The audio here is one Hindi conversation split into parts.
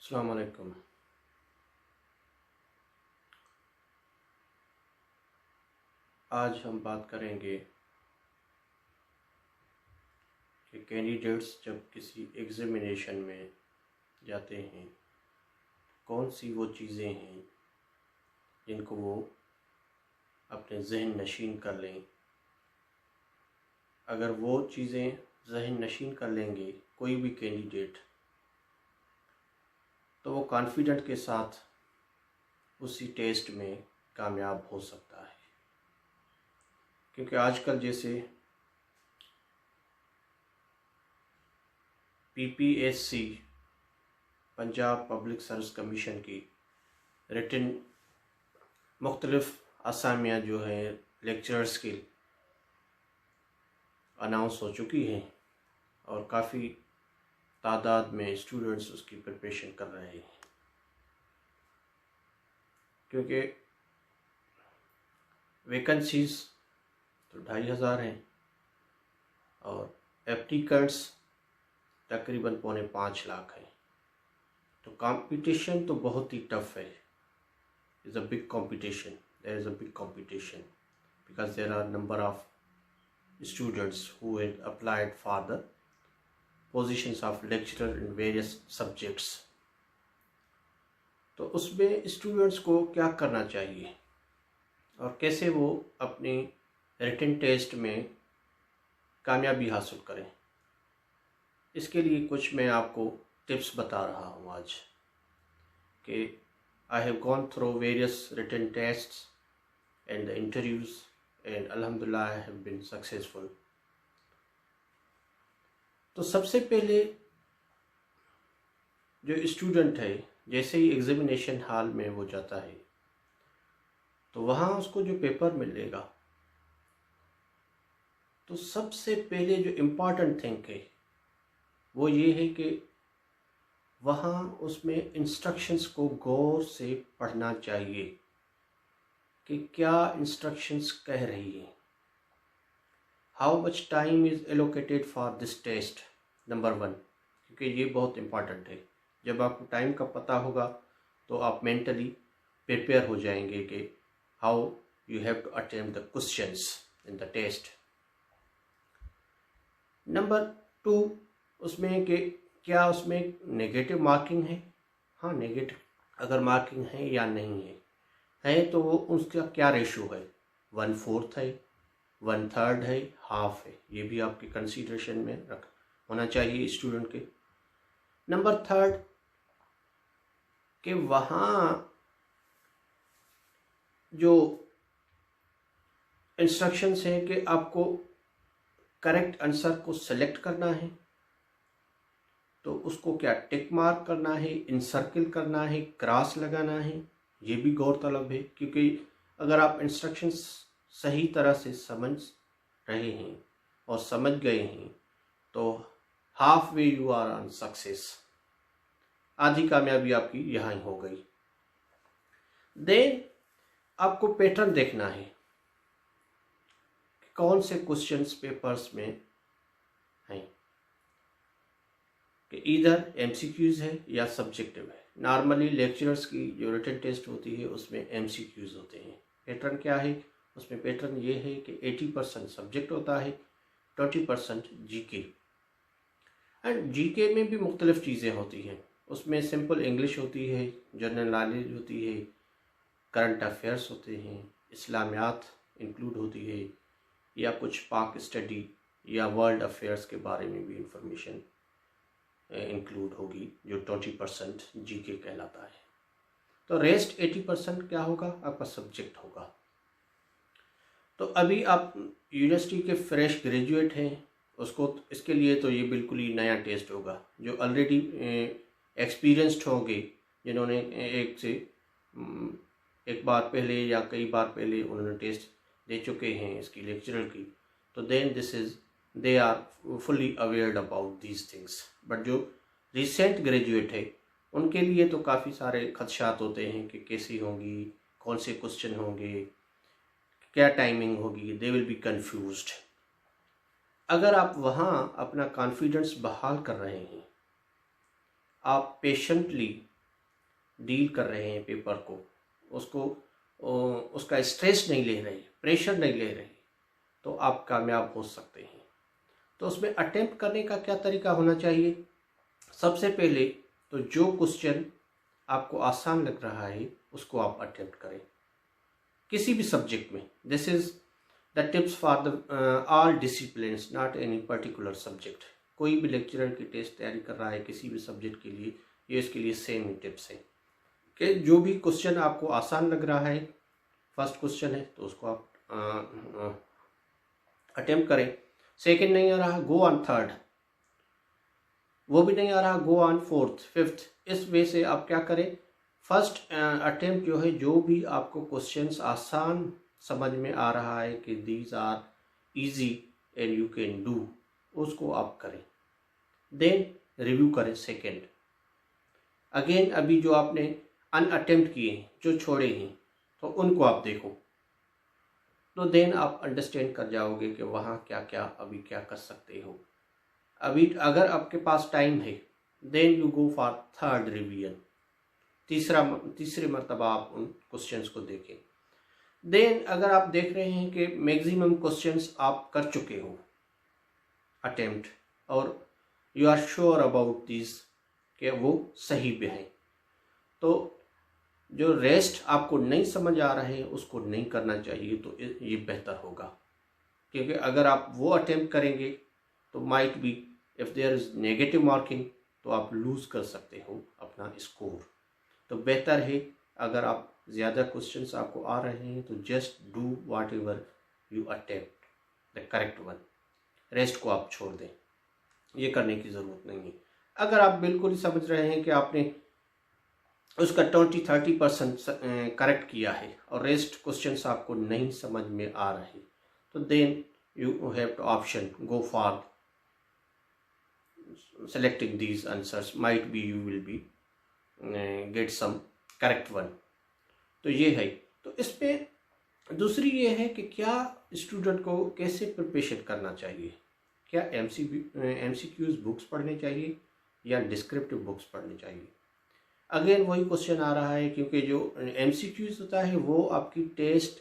अस्सलाम वालेकुम। आज हम बात करेंगे कि कैंडिडेट्स जब किसी एग्ज़ामिनेशन में जाते हैं कौन सी वो चीज़ें हैं जिनको वो अपने जहन नशीन कर लें। अगर वो चीज़ें जहन नशीन कर लेंगे कोई भी कैंडिडेट, तो वो कॉन्फिडेंट के साथ उसी टेस्ट में कामयाब हो सकता है। क्योंकि आजकल जैसे PPSC Punjab public service commission की रिटन मुख्तलिफ़ असामियाँ जो हैं लेक्चरर्स की अनाउंस हो चुकी हैं और काफ़ी तादाद में स्टूडेंट्स उसकी प्रिपरेशन कर रहे हैं। क्योंकि वैकेंसीज़ तो 2500 हैं और एप्लीकेंट्स तकरीबन 4.5 लाख हैं। तो कंपटीशन तो बहुत ही टफ है। Is a big competition, there is a big competition because there are number of students who had applied for the positions of lecturer in various subjects। तो उसमें स्टूडेंट्स को क्या करना चाहिए और कैसे वो अपनी रिटन टेस्ट में कामयाबी हासिल करें, इसके लिए कुछ मैं आपको टिप्स बता रहा हूँ आज कि I have gone through various written tests and the interviews and अल्हम्दुलिल्लाह आई हैव बीन सक्सेसफुल। तो सबसे पहले जो स्टूडेंट है जैसे ही एग्ज़ामिनेशन हॉल में वो जाता है तो वहाँ उसको जो पेपर मिलेगा, तो सबसे पहले जो इम्पॉर्टेंट थिंग है वो ये है कि वहाँ उसमें इंस्ट्रक्शंस को गौर से पढ़ना चाहिए कि क्या इंस्ट्रक्शंस कह रही हैं। How much time is allocated for this test, number 1, क्योंकि ये बहुत इम्पॉर्टेंट है। जब आपको टाइम का पता होगा तो आप मेंटली प्रिपेयर हो जाएंगे कि how you have to attempt the questions in the test. Number 2, उसमें कि क्या उसमें नेगेटिव मार्किंग है। हाँ, नेगेटिव अगर मार्किंग है या नहीं है तो वो उसका क्या रेशो है, 1/4 है, 1/3 है, हाफ है। ये भी आपके कंसीडरेशन में रख होना चाहिए स्टूडेंट के। नंबर 3 कि वहाँ जो इंस्ट्रक्शंस हैं कि आपको करेक्ट आंसर को सेलेक्ट करना है तो उसको क्या टिक मार्क करना है, इनसर्किल करना है, क्रॉस लगाना है, ये भी गौरतलब है। क्योंकि अगर आप इंस्ट्रक्शंस सही तरह से समझ रहे हैं और समझ गए हैं तो half way you are on success, आधी कामयाबी आपकी यहाँ ही हो गई। देन आपको पैटर्न देखना है कि कौन से क्वेश्चंस पेपर्स में हैं, कि इधर MCQs है या सब्जेक्टिव है। नॉर्मली लेक्चरर्स की जो रिटन टेस्ट होती है उसमें MCQs होते हैं। पैटर्न क्या है उसमें? पैटर्न ये है कि 80% सब्जेक्ट होता है, 20% GK। एंड GK में भी मुख्तलिफ़ चीज़ें होती हैं। उसमें सिंपल इंग्लिश होती है, जनरल नॉलेज होती है, करंट अफेयर्स होते हैं, इस्लामियात इंक्लूड होती है, या कुछ पाक स्टडी या वर्ल्ड अफेयर्स के बारे में भी इंफॉर्मेशन इंक्लूड होगी, जो 20% GK कहलाता है। तो रेस्ट 80% क्या होगा? आपका सब्जेक्ट होगा। तो अभी आप यूनिवर्सिटी के फ्रेश ग्रेजुएट हैं, उसको इसके लिए तो ये बिल्कुल ही नया टेस्ट होगा। जो ऑलरेडी एक्सपीरियंस्ड होंगे, जिन्होंने एक बार पहले या कई बार पहले उन्होंने टेस्ट दे चुके हैं इसकी लेक्चरर की, तो then they are fully awared about these things. But जो रिसेंट ग्रेजुएट है उनके लिए तो काफ़ी सारे खदशात होते हैं कि कैसी होंगी, कौन से क्वेश्चन होंगे, क्या टाइमिंग होगी, दे विल बी कंफ्यूज्ड। अगर आप वहाँ अपना कॉन्फिडेंस बहाल कर रहे हैं, आप पेशेंटली डील कर रहे हैं पेपर को, उसको उसका स्ट्रेस नहीं ले रहे, प्रेशर नहीं ले रहे, तो आप कामयाब हो सकते हैं। तो उसमें अटेम्प्ट करने का क्या तरीका होना चाहिए? सबसे पहले तो जो क्वेश्चन आपको आसान लग रहा है उसको आप अटेम्प्ट करें किसी भी सब्जेक्ट में। This is the tips for the all disciplines, not any particular subject. कोई भी लेक्चरर की टेस्ट तैयारी कर रहा है किसी भी सब्जेक्ट के लिए, ये इसके लिए सेम ही टिप्स है कि जो भी क्वेश्चन आपको आसान लग रहा है, फर्स्ट क्वेश्चन है तो उसको आप अटेम्प्ट करें। सेकंड नहीं आ रहा, गो ऑन थर्ड। वो भी नहीं आ रहा, गो ऑन फोर्थ, फिफ्थ। इस वे से आप क्या करें, फर्स्ट अटेम्प्ट जो है, जो भी आपको क्वेश्चंस आसान समझ में आ रहा है कि these are easy and you can do, उसको आप करें। देन रिव्यू करें सेकंड। अगेन अभी जो आपने अनअटेम्प्ट किए हैं, जो छोड़े हैं, तो उनको आप देखो। तो देन आप अंडरस्टैंड कर जाओगे कि वहाँ क्या क्या अभी क्या कर सकते हो। अभी अगर आपके पास टाइम है, then you go for third revision. तीसरे मरतबा आप उन क्वेश्चंस को देखें। देन अगर आप देख रहे हैं कि मैक्सिमम क्वेश्चंस आप कर चुके हो अटेम्प्ट और you are sure about this कि वो सही भी हैं, तो जो रेस्ट आपको नहीं समझ आ रहे हैं उसको नहीं करना चाहिए, तो ये बेहतर होगा। क्योंकि अगर आप वो अटेम्प्ट करेंगे तो might be if there is negative marking, तो आप लूज़ कर सकते हो अपना स्कोर। तो बेहतर है अगर आप ज़्यादा क्वेश्चंस आपको आ रहे हैं तो just do what ever you attempt the correct one, rest को आप छोड़ दें, ये करने की ज़रूरत नहीं है। अगर आप बिल्कुल ही समझ रहे हैं कि आपने उसका 20-30% करेक्ट किया है और रेस्ट क्वेश्चंस आपको नहीं समझ में आ रहे, तो then you have two option go for selecting these answers, might be you will be get some correct one। तो ये है। तो इसमें दूसरी ये है कि क्या स्टूडेंट को कैसे प्रिपरेशन करना चाहिए। क्या MCQs बुक्स पढ़ने चाहिए या डिस्क्रिप्टिव बुक्स पढ़नी चाहिए। अगेन वही क्वेश्चन आ रहा है, क्योंकि जो MCQs होता है वो आपकी टेस्ट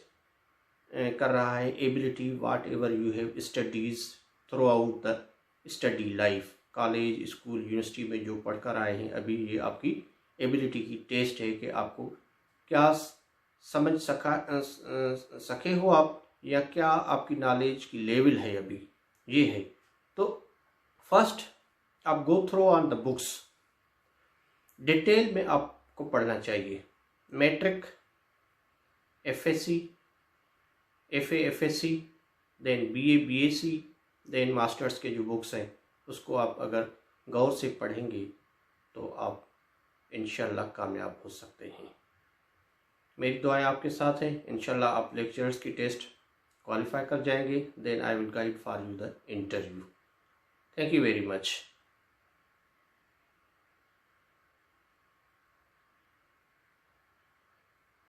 कर रहा है ability what ever you have studies through out the study life, college school university में जो पढ़कर आए हैं, अभी ये आपकी एबिलिटी की टेस्ट है कि आपको क्या समझ सके हो आप, या क्या आपकी नॉलेज की लेवल है अभी, ये है। तो फर्स्ट आप go through on the books, detail में आपको पढ़ना चाहिए। Matric, FSC, FA FSC, then BA BAC, then masters के जो बुक्स हैं उसको आप अगर गौर से पढ़ेंगे तो आप इंशाल्लाह कामयाब हो सकते हैं। मेरी दुआएं आपके साथ हैं, इंशाल्लाह आप लेक्चरर्स की टेस्ट क्वालिफाई कर जाएंगे। Then I will guide for you the interview. Thank you very much.